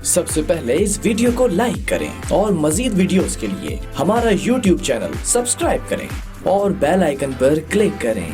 सबसे पहले इस वीडियो को लाइक करें और मजीद वीडियोस के लिए हमारा YouTube चैनल सब्सक्राइब करें और बेल आइकन पर क्लिक करें।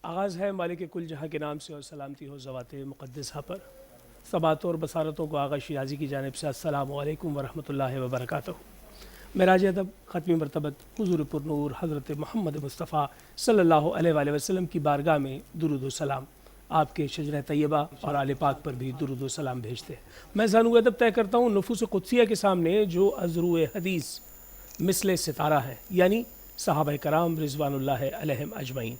आगाज़ है मालिक कुल जहाँ के नाम से और सलामती हो ज़वात मुक़द्दसा पर। सबातों और बसारतों को आगा शिराज़ी की जानिब से अस्सलामु अलैकुम वरहमतुल्लाहि वबरकातुहू। मेराज अदब ख़त्मी मरतबत हुज़ूर पुरनूर हज़रत मोहम्मद मुस्तफ़ा सल्लल्लाहु अलैहि वसल्लम की बारगाह में दुरूद व सलाम, आपके शजर तैयबा और आले पाक पर भी दुरूद व सलाम भेजते हैं। मैं ज़ानू अदब तय करता हूँ नफूस क़ुद्सिया के सामने जो अज़रू हदीस मिसले सितारा है, यानी सहाबा कराम रिज़वानुल्लाह अलैहिम अजमईन।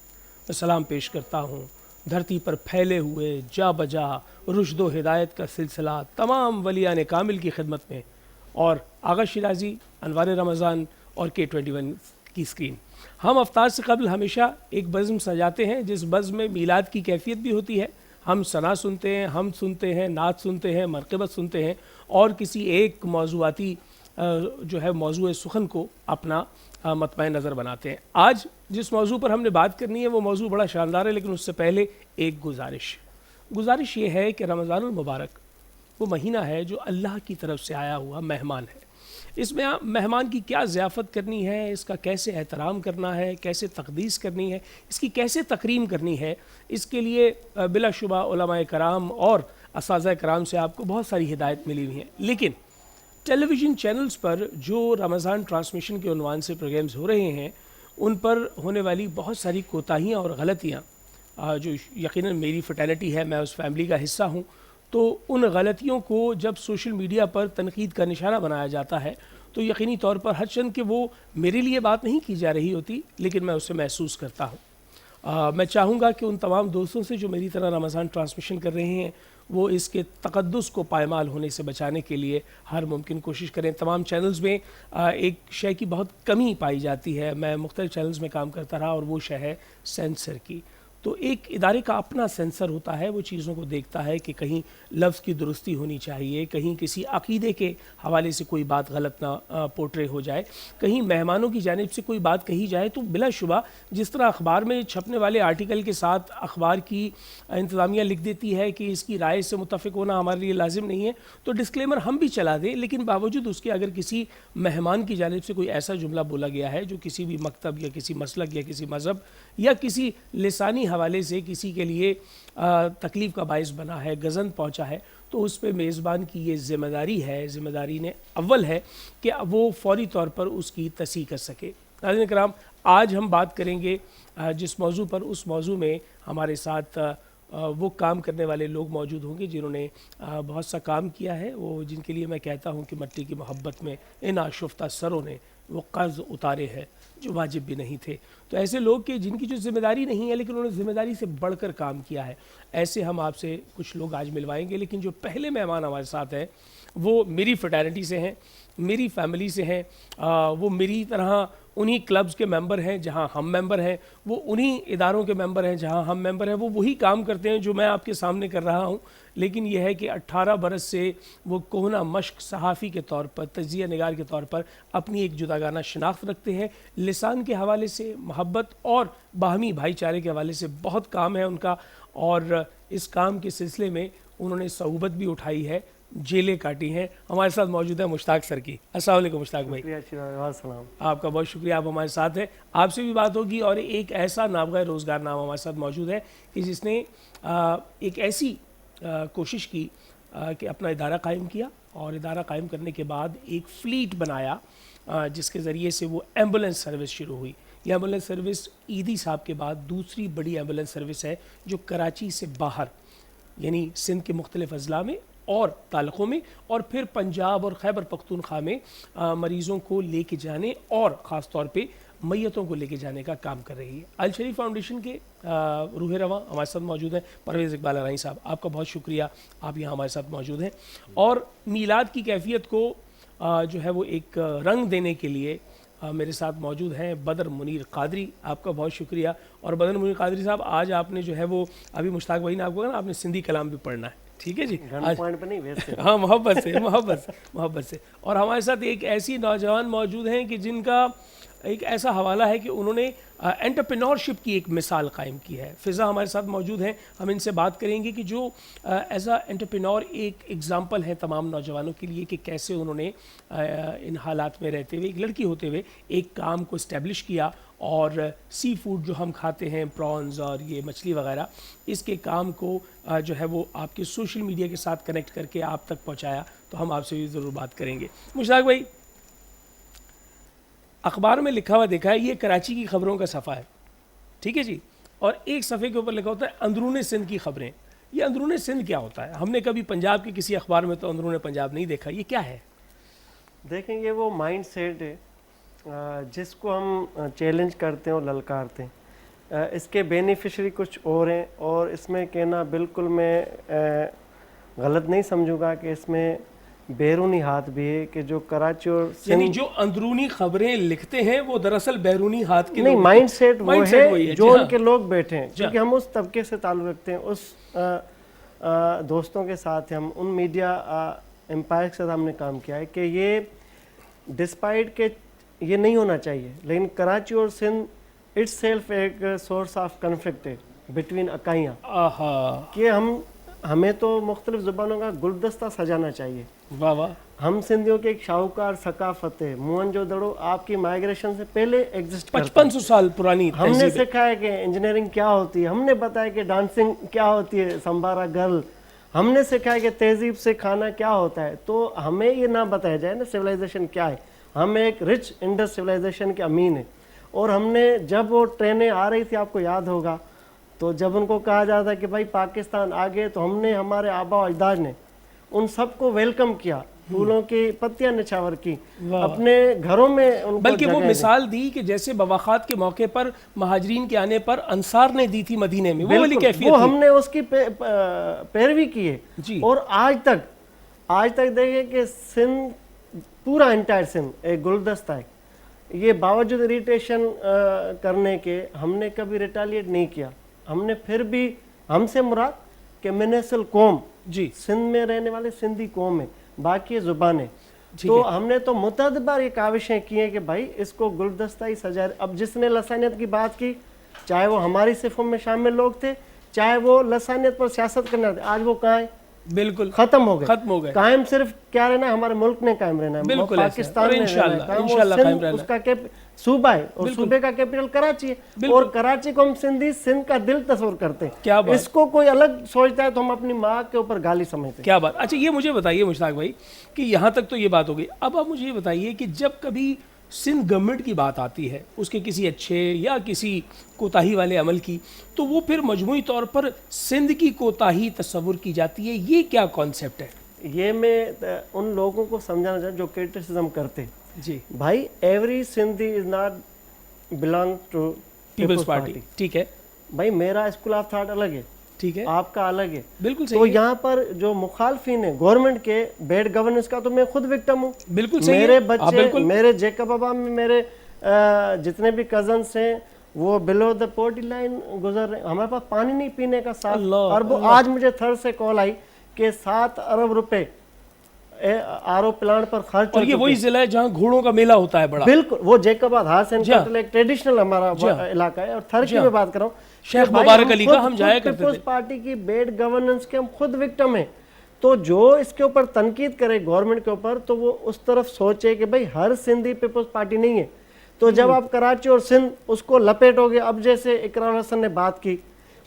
मैं सलाम पेश करता हूँ धरती पर फैले हुए जा बजा रुश्द व हिदायत का सिलसिला तमाम वलियान कामिल की खिदमत में, और आगा शिराज़ी, अनवार रमज़ान और K21 की स्क्रीन। हम अफ्तार से कबल हमेशा एक बज़्म सजाते हैं जिस बज़्म में मीलाद की कैफियत भी होती है। हम सना सुनते हैं, हम सुनते हैं, नात सुनते हैं, मरक़बत सुनते हैं और किसी एक मौज़ूआती जो है मौज़ू सुखन को अपना मतमय नज़र बनाते हैं। आज जिस मौजू पर हमने बात करनी है वो मौजू बड़ा शानदार है, लेकिन उससे पहले एक गुजारिश ये है कि रमज़ानुल मुबारक वो महीना है जो अल्लाह की तरफ से आया हुआ मेहमान है। इसमें मेहमान की क्या ज़ियाफ़त करनी है, इसका कैसे एहतराम करना है, कैसे तक़दीस करनी है, इसकी कैसे तकरीम करनी है, इसके लिए बिलाशुबा उलमाए कराम और असाज़ाए कराम से आपको बहुत सारी हिदायत मिली हुई हैं। लेकिन टेलीविज़न चैनल्स पर जो रमज़ान ट्रांसमिशन के उन्वान से प्रोग्राम्स हो रहे हैं उन पर होने वाली बहुत सारी कोताहियाँ और गलतियाँ, जो यकीनन मेरी फ्रेटर्निटी है, मैं उस फैमिली का हिस्सा हूँ, तो उन गलतियों को जब सोशल मीडिया पर तनकीद का निशाना बनाया जाता है तो यकीनी तौर पर हरचंद कि वो मेरे लिए बात नहीं की जा रही होती, लेकिन मैं उसे महसूस करता हूँ। मैं चाहूँगा कि उन तमाम दोस्तों से जो मेरी तरह रमज़ान ट्रांसमिशन कर रहे हैं वो इसके तक़द्दुस को पायमाल होने से बचाने के लिए हर मुमकिन कोशिश करें। तमाम चैनल्स में एक शय की बहुत कमी पाई जाती है। मैं मुख्तलिफ़ चैनल्स में काम करता रहा और वो शय है सेंसर की। तो एक इदारे का अपना सेंसर होता है, वो चीज़ों को देखता है कि कहीं लफ्ज़ की दुरुस्ती होनी चाहिए, कहीं किसी अक़ीदे के हवाले से कोई बात गलत ना पोर्ट्रे हो जाए, कहीं मेहमानों की जानिब से कोई बात कही जाए तो बिलाशुबा जिस तरह अखबार में छपने वाले आर्टिकल के साथ अखबार की इंतज़ामिया लिख देती है कि इसकी राय से मुत्तफ़िक होना हमारे लिए लाजिम नहीं है, तो डिस्क्लेमर हम भी चला दें, लेकिन बावजूद उसके अगर किसी मेहमान की जानिब से कोई ऐसा जुमला बोला गया है जो किसी भी मकतब या किसी मसलक या किसी मज़हब या किसी लिसानी हवाले से किसी के लिए तकलीफ़ का बाइस बना है, गज़न पहुंचा है, तो उस पे मेज़बान की ये ज़िम्मेदारी ने अव्वल है कि वो फौरी तौर पर उसकी तस्हीह कर सके। नाज़रीन कराम, आज हम बात करेंगे जिस मौजू पर, उस मौजू में हमारे साथ वो काम करने वाले लोग मौजूद होंगे जिन्होंने बहुत सा काम किया है, वो जिनके लिए मैं कहता हूँ कि मट्टी की मोहब्बत में इन आशुफ्ता सरों ने वो कर्ज़ उतारे हैं जो वाजिब भी नहीं थे। तो ऐसे लोग के जिनकी जो ज़िम्मेदारी नहीं है लेकिन उन्होंने ज़िम्मेदारी से बढ़कर काम किया है, ऐसे हम आपसे कुछ लोग आज मिलवाएंगे। लेकिन जो पहले मेहमान हमारे साथ हैं वो मेरी फ्रेटर्निटी से हैं, मेरी फैमिली से हैं, वो मेरी तरह उन्हीं क्लब्स के मेंबर हैं जहां हम मेंबर हैं, वो उन्हीं इदारों के मेंबर हैं जहां हम मेंबर हैं, वो वही काम करते हैं जो मैं आपके सामने कर रहा हूं। लेकिन यह है कि 18 बरस से वो कोहना मश्क सहाफ़ी के तौर पर, तज्ज़िया निगार के तौर पर अपनी एक जुदागाना शनाख्त रखते हैं। लिसान के हवाले से, मोहब्बत और बाहमी भाईचारे के हवाले से बहुत काम है उनका, और इस काम के सिलसिले में उन्होंने सऊबत भी उठाई है, जेलें काटी हैं। हमारे साथ मौजूद है मुश्ताक सर की। अस्सलाम वालेकुम मुश्ताक भाई। आपका बहुत शुक्रिया, आप हमारे साथ हैं, आपसे भी बात होगी। और एक ऐसा नाबगा रोज़गार नाम हमारे साथ मौजूद है कि जिसने एक ऐसी कोशिश की कि अपना इदारा कायम किया, और इदारा कायम करने के बाद एक फ़्लीट बनाया जिसके ज़रिए से वो एम्बुलेंस सर्विस शुरू हुई। ये एम्बुलेंस सर्विस ईदी साहब के बाद दूसरी बड़ी एम्बुलेंस सर्विस है जो कराची से बाहर, यानी सिंध के मुख्तलिफ़ अज़ला में और तालुक़ों में और फिर पंजाब और खैबर पख्तूनख्वा में मरीज़ों को लेके जाने और ख़ास तौर पे میتوں کو لے کے جانے کا کام کر رہی ہے. الشریف فاؤنڈیشن کے روح رواں ہمارے ساتھ موجود ہیں پرویز اقبال ارائیں صاحب, آپ کا بہت شکریہ, آپ یہاں ہمارے ساتھ موجود ہیں. اور میلاد کی کیفیت کو جو ہے وہ ایک رنگ دینے کے لیے میرے ساتھ موجود ہیں بدر منیر قادری, آپ کا بہت شکریہ. اور بدر منیر قادری صاحب, آج آپ نے جو ہے وہ ابھی مشتاق بھائی نے آپ کو کہا نا آپ نے سندھی کلام بھی پڑھنا ہے, ٹھیک ہے جی, ہاں محبت سے. اور ہمارے ساتھ ایک ایسی نوجوان موجود ہیں کہ جن کا ایک ایسا حوالہ ہے کہ انہوں نے انٹرپرینورشپ کی ایک مثال قائم کی ہے. فضا ہمارے ساتھ موجود ہیں, ہم ان سے بات کریں گے کہ جو ایز اے انٹرپرینور ایک ایگزامپل ہے تمام نوجوانوں کے لیے کہ کیسے انہوں نے ان حالات میں رہتے ہوئے, ایک لڑکی ہوتے ہوئے ایک کام کو اسٹیبلش کیا, اور سی فوڈ جو ہم کھاتے ہیں پرانز اور یہ مچھلی وغیرہ, اس کے کام کو جو ہے وہ آپ کے سوشل میڈیا کے ساتھ کنیکٹ کر کے آپ تک پہنچایا. تو ہم آپ سے بھی ضرور بات کریں گے. مشتاق بھائی, اخبار میں لکھا ہوا دیکھا ہے, یہ کراچی کی خبروں کا صفحہ ہے, ٹھیک ہے جی, اور ایک صفحے کے اوپر لکھا ہوتا ہے اندرون سندھ کی خبریں. یہ اندرون سندھ کیا ہوتا ہے؟ ہم نے کبھی پنجاب کے کسی اخبار میں تو اندرون پنجاب نہیں دیکھا, یہ کیا ہے؟ دیکھیں یہ وہ مائنڈ سیٹ ہے جس کو ہم چیلنج کرتے ہیں اور للکارتے ہیں. اس کے بینیفیشری کچھ اور ہیں, اور اس میں کہنا بالکل میں غلط نہیں سمجھوں گا کہ اس میں بیرونی ہاتھ بھی ہے کہ جو کراچی اور یعنی جو اندرونی خبریں لکھتے ہیں وہ دراصل بیرونی ہاتھ کے نہیں, مائنڈ سیٹ وہ ہے جو ان کے لوگ بیٹھے ہیں, کیونکہ ہم اس طبقے سے تعلق رکھتے ہیں, اس دوستوں کے ساتھ ہم ان میڈیا امپائر کے ساتھ ہم نے کام کیا ہے کہ یہ ڈسپائٹ کہ یہ نہیں ہونا چاہیے, لیکن کراچی اور سندھ اٹس سیلف ایک سورس آف کنفلکٹ ہے بٹوین اکائیاں, کہ ہمیں تو مختلف زبانوں کا گلدستہ سجانا چاہیے. واہ واہ, ہم سندھیوں کی ایک شاہکار ثقافت ہے, موہن جو دڑو آپ کی مائیگریشن سے پہلے ایگزسٹ کرتا ہے, 5500 سال پرانی. ہم نے سکھایا کہ انجینئرنگ کیا ہوتی ہے, ہم نے بتایا کہ ڈانسنگ کیا ہوتی ہے, سمبارا گرل, ہم نے سکھایا کہ تہذیب سے کھانا کیا ہوتا ہے. تو ہمیں یہ نہ بتایا جائے نا سویلائزیشن کیا ہے. ہم ایک رچ انڈس سویلائزیشن کے امین ہیں, اور ہم نے جب وہ ٹرینیں آ رہی تھی آپ کو یاد ہوگا, تو جب ان کو کہا جاتا کہ بھائی پاکستان آگے, تو ہم نے ہمارے آبا و اجداد نے ان سب کو ویلکم کیا, پھولوں کی پتیاں نچھاور کی, اپنے گھروں میں ان کو بلکہ وہ مثال دی کہ جیسے بواخات کے موقع پر مہاجرین کے آنے پر انصار نے دی تھی مدینے میں, وہ والی کیفیت وہ ہم نے اس کی پیروی کی ہے. اور آج تک دیکھیں کہ سندھ پورا انٹائر سندھ ایک گلدستہ ہے. یہ باوجود اریٹیشن کرنے کے ہم نے کبھی ریٹالیٹ نہیں کیا. ہم نے پھر بھی, ہم سے مراد کہ منحصل قوم جی سندھ میں رہنے والے سندھی قوم ہے, باقی زبانیں. تو ہم نے تو متعدد بار یہ کاوشیں کی ہیں کہ بھائی اس کو گلدستہ ہی سجا. اب جس نے لسانیت کی بات کی, چاہے وہ ہماری صفوں میں شامل لوگ تھے, چاہے وہ لسانیت پر سیاست کرنا تھے, آج وہ کہاں ہے؟ بالکل ختم ہو گئے. قائم صرف کیا رہنا ہے, ہمارے ملک نے قائم رہنا ہے, پاکستان میں انشاءاللہ قائم رہنا. اس کا صوبہ ہے, اور صوبے کا کیپٹل کراچی ہے, اور کراچی کو ہم سندھی سندھ کا دل تصور کرتے ہیں. اس کو کوئی الگ سوچتا ہے تو ہم اپنی ماں کے اوپر گالی سمجھتے ہیں. کیا بات. اچھا یہ مجھے بتائیے مشتاق بھائی کہ یہاں تک تو یہ بات ہو گئی, اب آپ مجھے یہ بتائیے کہ جب کبھی سندھ گورنمنٹ کی بات آتی ہے, اس کے کسی اچھے یا کسی کوتاہی والے عمل کی, تو وہ پھر مجموعی طور پر سندھ کی کوتاہی تصور کی جاتی ہے. یہ کیا کانسیپٹ ہے؟ یہ میں ان لوگوں کو سمجھانا چاہتا جو کرٹیسزم کرتے. جی بھائی every Sindhi is not belong to Peoples Party, ٹھیک ہے بھائی, میرا اسکول آف تھاٹ الگ ہے, ٹھیک ہے, آپ کا الگ ہے, بالکل صحیح. تو یہاں پر جو مخالفین ہیں گورنمنٹ کے بیڈ گورننس کا, تو میں خود وکٹم ہوں. بالکل صحیح. میرے بچے, میرے جیکب ابا میں میرے جتنے بھی کزنس ہیں وہ بلو دا پورٹی لائن گزر رہے ہیں. ہمارے پاس پانی نہیں پینے کا 7 ارب. آج مجھے تھرڈ سے کال آئی کہ 7 ارب روپے آر او پلانٹ پر خرچ. اور یہ وہی ضلع ہے جہاں گھوڑوں کا میلہ ہوتا ہے بڑا. بالکل, وہ جیکب آباد ہاسن کیپٹل ایک ٹریڈیشنل ہمارا علاقہ ہے. اور تھرڈ کی میں بات کر رہا ہوں, شیخ مبارک علی کا ہم جایا کرتے تھے. پیپلز پارٹی کی بیڈ گورننس کے ہم خود وکٹم ہیں. تو جو اس کے اوپر تنقید کرے گورنمنٹ کے اوپر, تو وہ اس طرف سوچے کہ بھئی ہر سندھی پیپلز پارٹی نہیں ہے. تو جب آپ کراچی اور سندھ اس کو لپیٹو گے, اب جیسے اقرار حسن نے بات کی,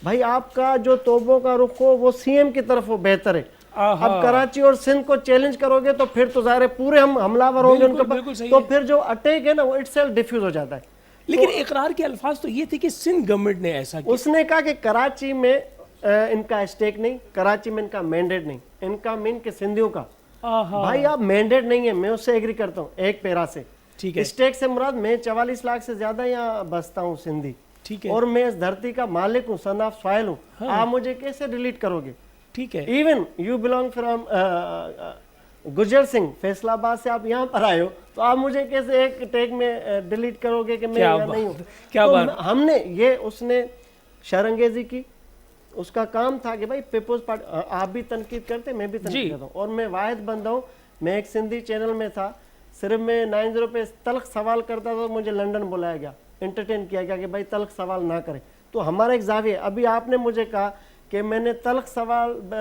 بھائی آپ کا جو توبوں کا رخ ہو وہ سی ایم کی طرف وہ بہتر ہے. اب کراچی اور سندھ کو چیلنج کرو گے تو پھر تو ظاہر ہے پورے ہم حملہ ور ہوں گے ان کے, تو پھر جو اٹیک ہے نا وہ اٹ سیلف ڈیفیوز ہو جاتا ہے. لیکن اقرار کے الفاظ تو یہ تھے کہ سندھ گورنمنٹ نے ایسا کیا. اس نے کہا کہ کراچی میں ان کا اسٹیک نہیں, کراچی میں ان کا مینڈیٹ نہیں, ان کا مین کہ سندھیوں کا. بھائی آپ مینڈیٹ نہیں ہے, میں اس سے ایگری کرتا ہوں ایک پیرا سے, ٹھیک ہے اسٹیٹ سے مراد میں 44 لاکھ سے زیادہ یہاں بستا ہوں سندھی, ٹھیک ہے اور میں اس دھرتی کا مالک ہوں, سن آف سوائل ہوں. آپ مجھے کیسے ڈیلیٹ کرو گے؟ ٹھیک ہے ایون یو بلانگ فرام گجر سنگھ, فیصل آباد سے آپ یہاں پر آئے ہو, تو آپ مجھے کیسے ایک ٹیک میں ڈیلیٹ کرو گے کہ میں یہاں نہیں ہوں؟ کیا تو بات ہم نے یہ, اس نے شرنگیزی کی, اس کا کام تھا کہ بھائی پیپلز پارٹی, آپ بھی تنقید کرتے میں بھی تنقید کرتا ہوں, اور میں واحد بندہ ہوں. میں ایک سندھی چینل میں تھا, صرف میں 90 پہ تلخ سوال کرتا تھا, مجھے لنڈن بلایا گیا, انٹرٹین کیا گیا کہ بھائی تلخ سوال نہ کریں. تو ہمارا ایک زاویہ, ابھی آپ نے مجھے کہا کہ میں نے تلخ سوال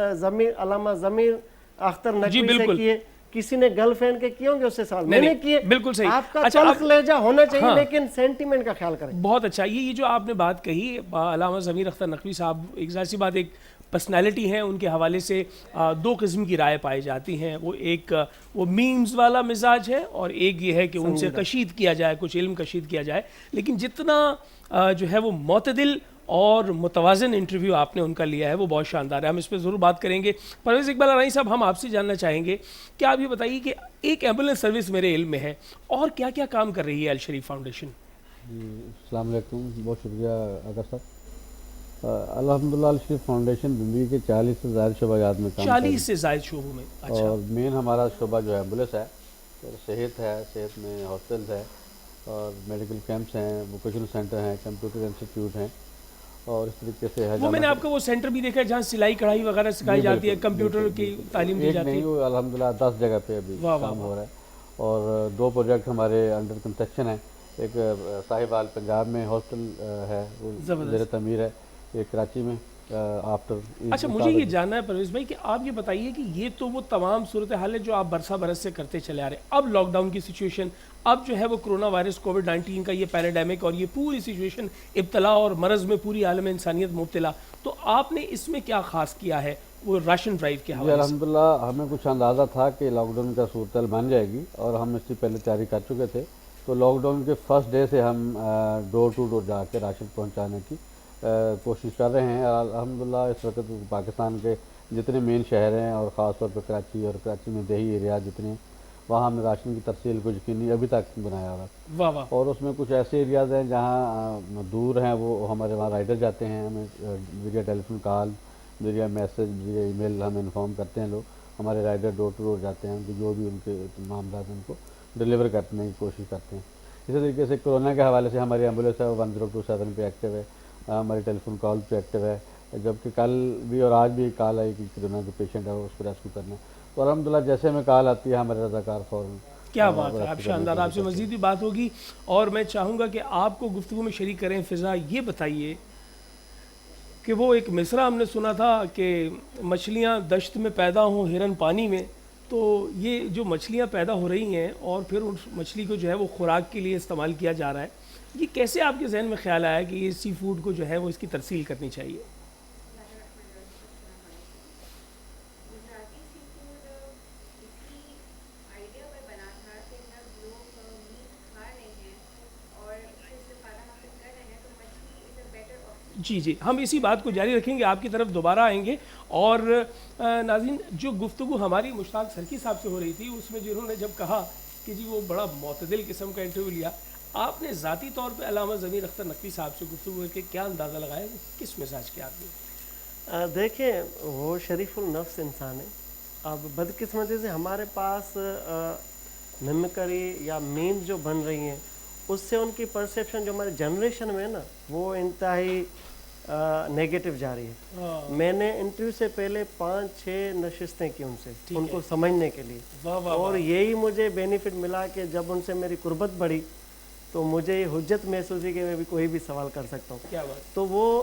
علامہ ضمیر اختر نقوی سے کیے, کسی نے گرل فرینڈ کے کیے ہوں گے اس سے سوال, میں نے کیے. بالکل صحیح. آپ کا تلخ لہجہ ہونا چاہیے لیکن سینٹیمنٹ کا خیال کریں. بہت اچھا. یہ جو آپ نے بات کہی, علامہ ضمیر اختر نقوی صاحب ایک ظاہر سی بات ایک پرسنالٹی ہیں, ان کے حوالے سے دو قسم کی رائے پائی جاتی ہیں. وہ ایک وہ میمز والا مزاج ہے, اور ایک یہ ہے کہ ان سے کشید کیا جائے, کچھ علم کشید کیا جائے. لیکن جتنا جو ہے وہ معتدل اور متوازن انٹرویو آپ نے ان کا لیا ہے وہ بہت شاندار ہے. ہم اس پہ ضرور بات کریں گے. پرویز اقبال ارانی صاحب, ہم آپ سے جاننا چاہیں گے کہ آپ یہ بتائیے کہ ایک ایمبولینس سروس میرے علم میں ہے, اور کیا کیا کام کر رہی ہے الشریف فاؤنڈیشن؟ جی السلام علیکم, بہت شکریہ اگر صاحب. الحمدللہ الشریف فاؤنڈیشن زندگی کے 40 سے زائد شعبات میں کام 40 سے زائد شعبوں میں. اچھا. اور مین ہمارا شعبہ جو ہے ایمبولینس ہے, اور صحت ہے, صحت میں ہاسپٹلز ہے, اور میڈیکل کیمپس ہیں, ووکیشنل سینٹر ہیں, کمپیوٹر انسٹیٹیوٹ ہیں, اور اس طریقے سے ہے. وہ میں نے آپ کا وہ سینٹر بھی دیکھا ہے جہاں سلائی کڑھائی وغیرہ سکھائی جاتی ہے, کمپیوٹر کی تعلیم دی جاتی ہے. نہیں, وہ الحمدللہ 10 جگہ پہ ابھی کام ہو رہا ہے, اور 2 پروجیکٹ ہمارے انڈر کنسٹرکشن ہیں. ایک صاحبال پنجاب میں ہاسپٹل ہے, وہ زیر تعمیر ہے, ایک کراچی میں آفٹر. اچھا, مجھے یہ جاننا ہے پرویز بھائی کہ آپ یہ بتائیے کہ یہ تو وہ تمام صورتحال ہے جو آپ برسہ برس سے کرتے چلے آ رہے ہیں. اب لاک ڈاؤن کی سچویشن, اب جو ہے وہ کرونا وائرس کووڈ-19 کا یہ پیراڈیمک اور یہ پوری سچویشن, ابتلا اور مرض میں پوری عالم انسانیت مبتلا, تو آپ نے اس میں کیا خاص کیا ہے وہ راشن ڈرائیو کے حوالے سے؟ الحمدللہ ہمیں کچھ اندازہ تھا کہ لاک ڈاؤن کا صورتحال بن جائے گی, اور ہم اس سے پہلے تیاری کر چکے تھے. تو لاک ڈاؤن کے فرسٹ ڈے سے ہم ڈور ٹو ڈور جا کے راشن پہنچانے کی کوشش کر رہے ہیں. الحمدللہ اس وقت پاکستان کے جتنے مین شہر ہیں, اور خاص طور پہ کراچی, اور کراچی میں دیہی ایریا جتنے, وہاں ہم نے راشن کی ترسیل کو یقینی ابھی تک بنایا ہوا. واہ واہ. اور اس میں کچھ ایسے ایریاز ہیں جہاں دور ہیں, وہ ہمارے وہاں رائڈر جاتے ہیں, ہمیں ذریعہ ٹیلی فون کال, ذریعہ میسج, ذریعہ ای میل ہمیں انفارم کرتے ہیں لوگ. ہمارے رائڈر ڈور ٹو ڈور جاتے ہیں, جو بھی ان کے معاملات ان کو ڈلیور کرنے کی کوشش کرتے ہیں. اسی طریقے سے کورونا کے حوالے سے ہماری ایمبولینس ہے وہ 1027 پہ ایکٹیو ہے, ہماری ٹیلی فون کال پہ ایکٹیو ہے, جبکہ کل بھی اور آج بھی کال آئی کہ کورونا کے پیشنٹ ہے اس کو ریسکیو کرنا. تو الحمدللہ جیسے ہمیں کال آتی ہے ہمارے رضاکار فوراً. کیا بات ہے, آپ شاندار. آپ سے مزید بھی بات ہوگی, اور میں چاہوں گا کہ آپ کو گفتگو میں شریک کریں. فضا, یہ بتائیے کہ وہ ایک مصرع ہم نے سنا تھا کہ مچھلیاں دشت میں پیدا ہوں, ہرن پانی میں. تو یہ جو مچھلیاں پیدا ہو رہی ہیں اور پھر اس مچھلی کو جو ہے وہ خوراک کے لیے استعمال کیا جا رہا ہے, یہ کیسے آپ کے ذہن میں خیال آیا کہ یہ سی فوڈ کو جو ہے وہ اس کی ترسیل کرنی چاہیے؟ جی جی, ہم اسی بات کو جاری رکھیں گے, آپ کی طرف دوبارہ آئیں گے. اور ناظرین, جو گفتگو ہماری مشتاق سرکی صاحب سے ہو رہی تھی, اس میں جنہوں نے جب کہا کہ جی وہ بڑا معتدل قسم کا انٹرویو لیا, آپ نے ذاتی طور پہ علامہ ضمیر اختر نقوی صاحب سے گفتگو کر کے کیا اندازہ لگایا, وہ کس مزاج کے آدمی؟ دیکھیں, وہ شریف النفس انسان ہے. اب بدقسمتی سے ہمارے پاس ممکری یا میم جو بن رہی ہیں, اس سے ان کی پرسیپشن جو ہمارے جنریشن میں ہے نا, وہ انتہائی نیگیٹو جا رہی ہے. میں نے انٹرویو سے پہلے 5-6 نشستیں کی ان سے, ان کو سمجھنے کے لیے, اور یہی مجھے بینیفٹ ملا کہ جب ان سے میری قربت بڑھی تو مجھے یہ حجت محسوس ہوئی کہ میں بھی کوئی بھی سوال کر سکتا ہوں. کیا بات. تو وہ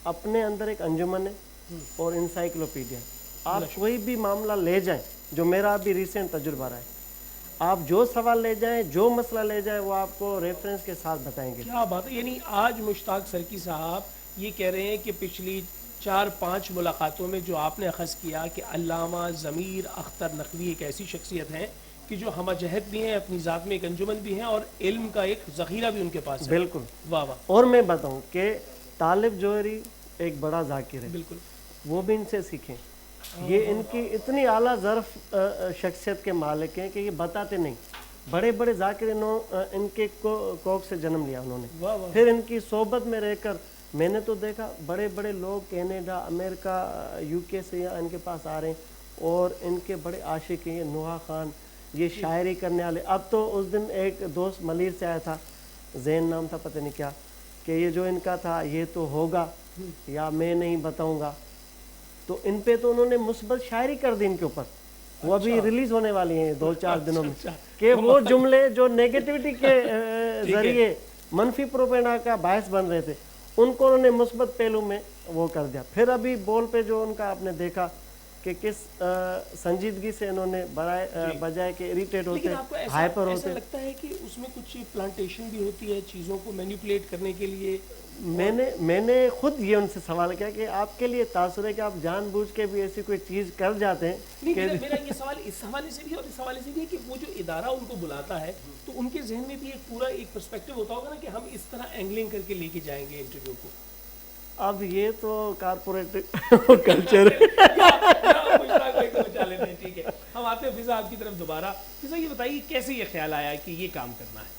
اپنے اندر ایک انجمن ہے اور انسائکلوپیڈیا. آپ کوئی بھی معاملہ لے جائیں, جو میرا ابھی ریسنٹ تجربہ رہا ہے, آپ جو سوال لے جائیں, جو مسئلہ لے جائیں, وہ آپ کو ریفرنس کے ساتھ بتائیں گے. کیا بات ہے. یعنی آج مشتاق سرکی صاحب یہ کہہ رہے ہیں کہ پچھلی 4-5 ملاقاتوں میں جو آپ نے اخذ کیا کہ علامہ ضمیر اختر نقوی ایک ایسی شخصیت ہیں کہ جو ہمہ جہت بھی ہیں, اپنی ذات میں ایک انجمن بھی ہیں, اور علم کا ایک ذخیرہ بھی ان کے پاس ہے. بالکل. واہ واہ. اور میں بتاؤں کہ طالب جوہری ایک بڑا ذاکر ہے, بالکل, وہ بھی ان سے سیکھیں. یہ ان کی اتنی اعلیٰ ظرف شخصیت کے مالک ہیں کہ یہ بتاتے نہیں. बड़े बड़े जाकिरीनों इनके कोक से जन्म लिया उन्होंने। वाह वाह। फिर इनकी सोबत में रहकर मैंने तो देखा बड़े बड़े लोग कनाडा, अमेरिका, यूके से यहाँ इनके पास आ रहे हैं और इनके बड़े आशिक हैं। ये नुहा खान, ये शायरी करने वाले। अब तो उस दिन एक दोस्त मलिर से आया था, जैन नाम था, पता नहीं क्या, कि ये जो इनका था ये तो होगा या मैं नहीं बताऊंगा। तो इन पे तो उन्होंने मुस्बत शायरी कर दी इनके ऊपर। वो अभी रिलीज होने वाली हैं 2-4 दिनों में, कि वो जुमले जो नेगेटिविटी के जरिए मनफी प्रोपेगेंडा का बायस बन रहे थे, उनको उन्होंने मुस्बत पहलू में वो कर दिया। फिर अभी बोल पे जो उनका आपने देखा कि किस संजीदगी से इन्होंने बजाय के इरिटेट होते, हाइपर होते। ऐसा लगता है कि उसमें कुछ प्लांटेशन भी होती है चीज़ों को मैनिपुलेट करने के लिए। मैंने खुद ये उनसे सवाल किया कि आपके लिए तासुर है कि आप जानबूझ के भी ऐसी कोई चीज़ कर जाते हैं? नहीं, मेरा ये सवाल इस हवाले से भी और इस हवाले से भी है कि वो जो इदारा उनको बुलाता है तो उनके जहन में भी एक पूरा एक पर्सपेक्टिव होता होगा ना कि हम इस तरह एंगलिंग करके लेके जाएंगे इंटरव्यू को। अब ये तो कारपोरेट कल्चर ठीक है, हम आते हैं फिजा आपकी तरफ दोबारा। फिजा ये बताइए कैसे ये ख्याल आया कि ये काम करना है?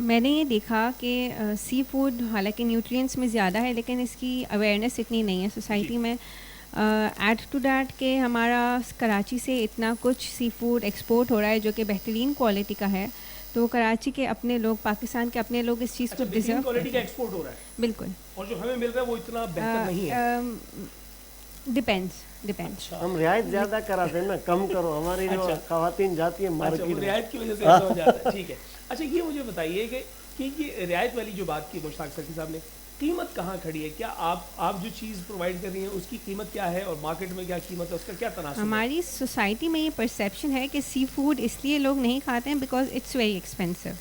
मैंने ये देखा कि सी फूड हालांकि न्यूट्रिएंट्स में ज़्यादा है लेकिन इसकी अवेयरनेस इतनी नहीं है सोसाइटी में। ऐड टू डैट के हमारा कराची से इतना कुछ सी फूड एक्सपोर्ट हो रहा है जो कि बेहतरीन क्वालिटी का है, तो कराची के अपने लोग, पाकिस्तान के अपने लोग इस चीज़ को डिजर्व क्वालिटी का एक्सपोर्ट हो रहा है। बिल्कुल। और जो हमें मिल रहा है वो इतना बेहतर नहीं है। डिपेंड्स। हम रियायत ज्यादा कराते हैं ना, कम करो। हमारी जो खवातीन जाती है मार्केट में, रियायत की वजह से ऐसा हो जाता है। ठीक है, अच्छा ये मुझे बताइए कि ये रियायत वाली जो बात की मुश्ताक सकी साहब ने, कीमत कहाँ खड़ी है? क्या आप जो चीज़ प्रोवाइड कर रही हैं उसकी कीमत क्या है और मार्केट में क्या कीमत है, उसका क्या तनासुब है? हमारी सोसाइटी में ये परसेप्शन है कि सी फूड इसलिए लोग नहीं खाते हैं बिकॉज इट्स वेरी एक्सपेंसिव।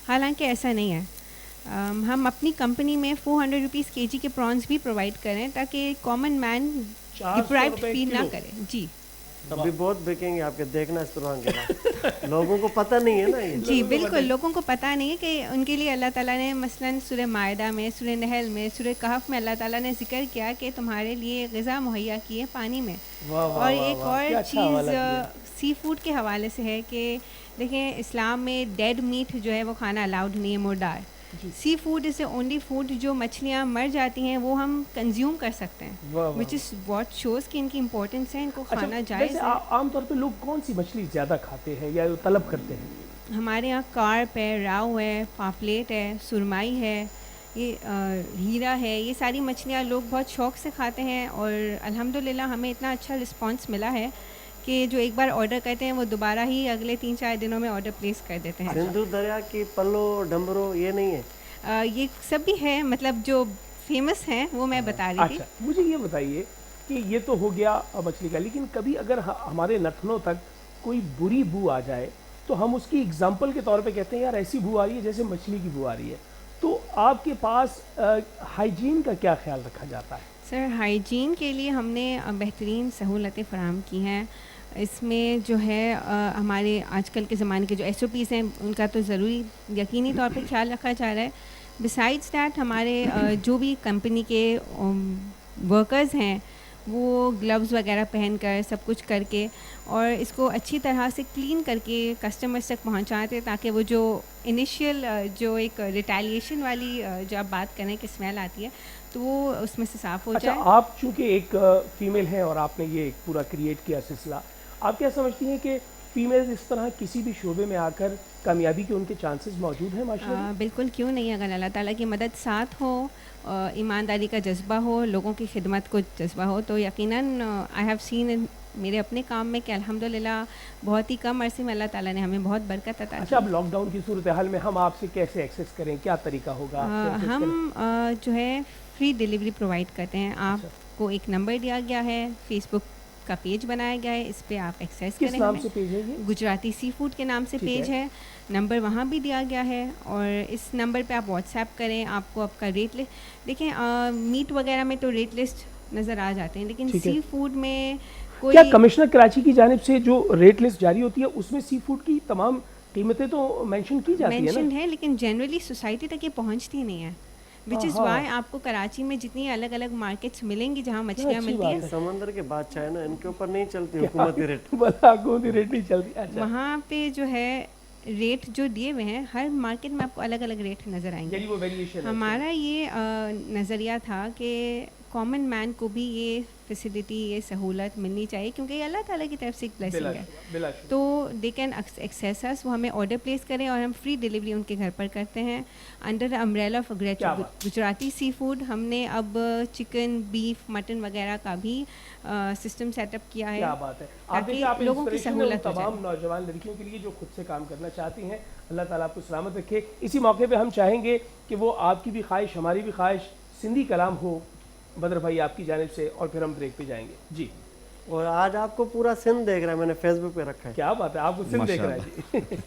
हालांकि ऐसा नहीं है। हम अपनी कंपनी में 400 रुपीज़ केजी के प्रॉन्स भी प्रोवाइड करें ताकि कॉमन मैन डिप्राइव्ड फील ना करे। जी अभी बहुत बिकेंगे आपके, देखना इस तरह के लोगों को पता नहीं है ना ये। जी बिल्कुल, लोगों को पता नहीं है कि उनके लिए अल्लाह ताला ने मसलन सूरह मायदा में, सूरह नहल में, सूरह कहफ में अल्लाह ताला ने जिक्र किया कि तुम्हारे लिए ग़िज़ा मुहैया की है पानी में। और एक और चीज़ सी फूड के हवाले से है कि देखें इस्लाम में डेड मीट जो है वो खाना अलाउड नहीं है, मुर्दार। Sea food is the only food जो मछलियाँ मर जाती हैं वो हम कंज्यूम कर सकते हैं, विच इज़ व्हाट शोज़ कि इनकी इंपॉर्टेंस है, इनको खाना जायज़ है। आमतौर पे लोग कौन सी मछली ज़्यादा खाते हैं या तलब करते हैं? हमारे यहाँ कार्प है, राव है, पापलेट है, सुरमाई है, ये हीरा है, ये सारी मछलियाँ लोग बहुत शौक़ से खाते हैं। और अल्हम्दुलिल्लाह हमें इतना अच्छा रिस्पॉन्स मिला है कि जो एक बार ऑर्डर करते हैं वो दोबारा ही अगले 3-4 दिनों में ऑर्डर प्लेस कर देते हैं। सिंधु दरिया की पल्लो, डम्बरो ये नहीं है? ये सब भी है, मतलब जो फेमस हैं वो मैं बता रही थी। अच्छा, मुझे ये बताइए कि ये तो हो गया मछली का, लेकिन कभी अगर हमारे नथनों तक कोई बुरी बू आ जाए तो हम उसकी एग्जाम्पल के तौर पे कहते हैं यार ऐसी बू आ रही है जैसे मछली की बू आ रही है, तो आपके पास हाइजीन का क्या ख्याल रखा जाता है? सर हाइजीन के लिए हमने बेहतरीन सहूलतें फ़राहम की हैं। इसमें जो है हमारे आजकल के ज़माने के जो SOPs हैं उनका तो ज़रूरी यकीनी तौर पे ख्याल रखा जा रहा है। बिसाइड्स दैट हमारे जो भी कंपनी के वर्कर्स हैं वो ग्लव्स वगैरह पहनकर सब कुछ करके और इसको अच्छी तरह से क्लीन करके कस्टमर्स तक पहुंचाते हैं ताकि वो जो इनिशियल जो एक रिटेलिएशन वाली जो आप बात करें कि स्मेल आती है तो वो उसमें से साफ़ हो जाए। अच्छा, आप चूँकि एक फ़ीमेल हैं और आपने ये एक पूरा क्रिएट किया सिलसिला, आप क्या समझती हैं कि फ़ीमेल्स इस तरह किसी भी शोबे में आकर कामयाबी के उनके चांसेस मौजूद हैं माशाअल्लाह? बिल्कुल, क्यों नहीं। अगर अल्लाह ताला की मदद साथ हो, ईमानदारी का जज्बा हो, लोगों की खिदमत को जज्बा हो, तो यकीनन आई हैव सीन मेरे अपने काम में कि अल्हम्दुलिल्लाह बहुत ही कम अरसे में अल्लाह ताला ने हमें बहुत बरकत अता की। अच्छा, अब लॉकडाउन की सूरत हाल में हम आपसे कैसे एक्सेस करें, क्या तरीका होगा? हम जो है फ्री डिलीवरी प्रोवाइड करते हैं। आपको एक नंबर दिया गया है, फेसबुक का पेज बनाया गया है, इस पे आप एक्सेस करें। किस नाम से पेज है ये? गुजराती सी फूड के नाम से पेज है। नंबर वहाँ भी दिया गया है और इस नंबर पे आप व्हाट्सएप करें, आपको आपका रेट लिस्ट देखें। मीट वगैरह में तो रेट लिस्ट नज़र आ जाते हैं, लेकिन सी फूड में कोई क्या कमिश्नर कराची की जानिब से जो रेट लिस्ट जारी होती है उसमें सी फूड की तमाम कीमतें तो मेंशन की जाती है ना? मेंशन है, लेकिन जनरली सोसाइटी तक ये पहुँचती नहीं है, विच इज़ वाई आपको कराची में जितनी अलग अलग मार्केट्स मिलेंगी जहाँ मछलियाँ मिलती हैं, समंदर के बादशाह है ना, इनके ऊपर नहीं चलती हुकूमती रेट। हुकूमती रेट नहीं चलती। अच्छा, वहाँ पे जो है रेट जो दिए हुए हैं हर मार्केट में आपको अलग अलग रेट नज़र आएंगे। यानी वो वेरिएशन है। हमारा ये नज़रिया था कि कॉमन मैन को भी ये फैसिलिटी, ये सहूलत मिलनी चाहिए, क्योंकि ये अल्लाह ताला की तरफ से एक ब्लेसिंग है। बिलाशुबा। तो दे कैन एक्सेस अस, वो हमें ऑर्डर प्लेस करें और हम फ्री डिलीवरी उनके घर पर करते हैं under the umbrella of Gujarati seafood. हमने अब चिकन, बीफ, मटन वगैरह का भी सिस्टम सेटअप किया है। क्या बात है। आप ताकि देखिए, आप लोगों की इंस्पिरेशन हैं उन सहूलत हो तमाम नौजवान लड़कियों के लिए जो खुद से काम करना चाहती हैं। अल्लाह ताला आपको सलामत रखे। इसी मौके पे हम चाहेंगे कि वो आपकी भी ख्वाहिश, हमारी भी ख्वाहिश, सिंधी कलाम हो बदर भाई आपकी जानिब से, और फिर हम ब्रेक पे जाएंगे जी। और आज आपको पूरा सिंध देख रहा है, मैंने फेसबुक पे रखा है। क्या बात है, आपको सिंध देख रहा है जी।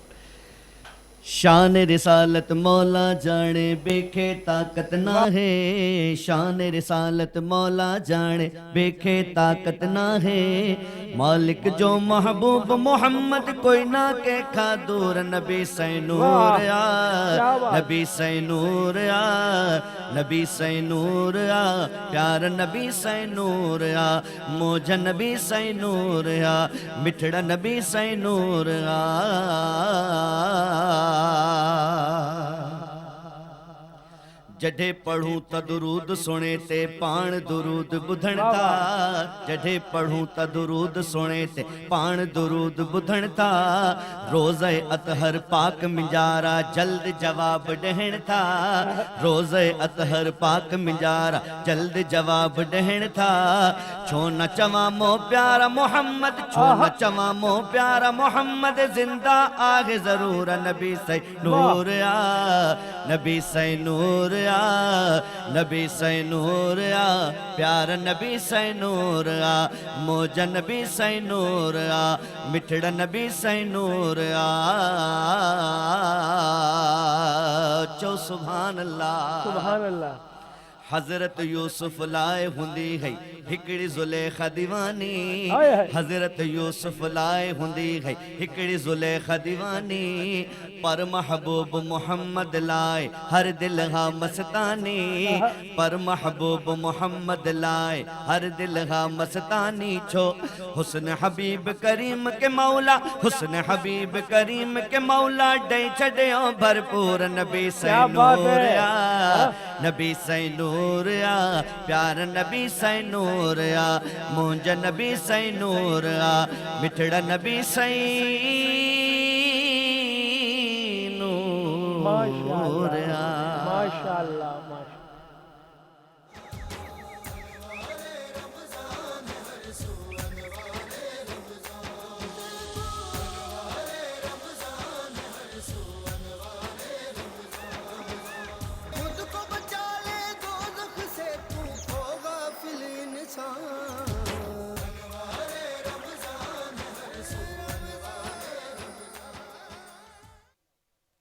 शान रिसालत मौला जाने बेखे ताकत ना है, शान रिसालत मौला जाने बेखे ताकत ना है, मालिक जो महबूब मोहम्मद कोई ना के खा दूर, नबी सैनूर आ, नबी सैनूर आ, नबी सैनूर आ, प्यार नबी सैनूर आ, मौज नबी सैनूर आ, मिठड़ा नबी सैनूर आ। जॾे पढ़ूं त दुरूद सुणे ते पाण दुरूद ॿुधण था, जॾे पढ़ूं त दुरूद सुणे ते पाण दुरूद ॿुधण था, रोज़े अतहर पाक मिंजारा जल्द जवाब ॾियण था, रोज़े अतहर पाक मिंजारा जल्द जवाब ॾियण था, छो न चवां मो प्यारा मोहम्मद, छो न चवां मो प्यारा मोहम्मद जिंदा आहे ज़रूर, नबी सै नूर आ, नबी सै नूर आ, नबी सै नूर आ, प्यार नबी सै नूर आ, मौज नबी सै नूर आ, मिठड़ा नबी सै नूर आ। चो सुभान अल्लाह, सुभान अल्लाह। हजरत यूसुफ लाए हुंदी है हिकड़ी जुलेखा दीवानी, हजरत यूसुफ लाए हुंदी है हिकड़ी जुलेखा दीवानी, पर महबूब मोहम्मद लाए हर दिल हा मस्तानी, पर महबूब मोहम्मद लाए हर दिल हा मस्तानी, छो हुस्न हबीब करीम के मौला, हुस्न हबीब करीम के मौला डे छड़ियो भरपूर, नबी सै नूर आ, नबी सै नूर आ, प्यार नबी सै नूर आ, मौज नबी सै नूर आ, मिठड़ा नबी सै नूर आ। माशाअल्लाह।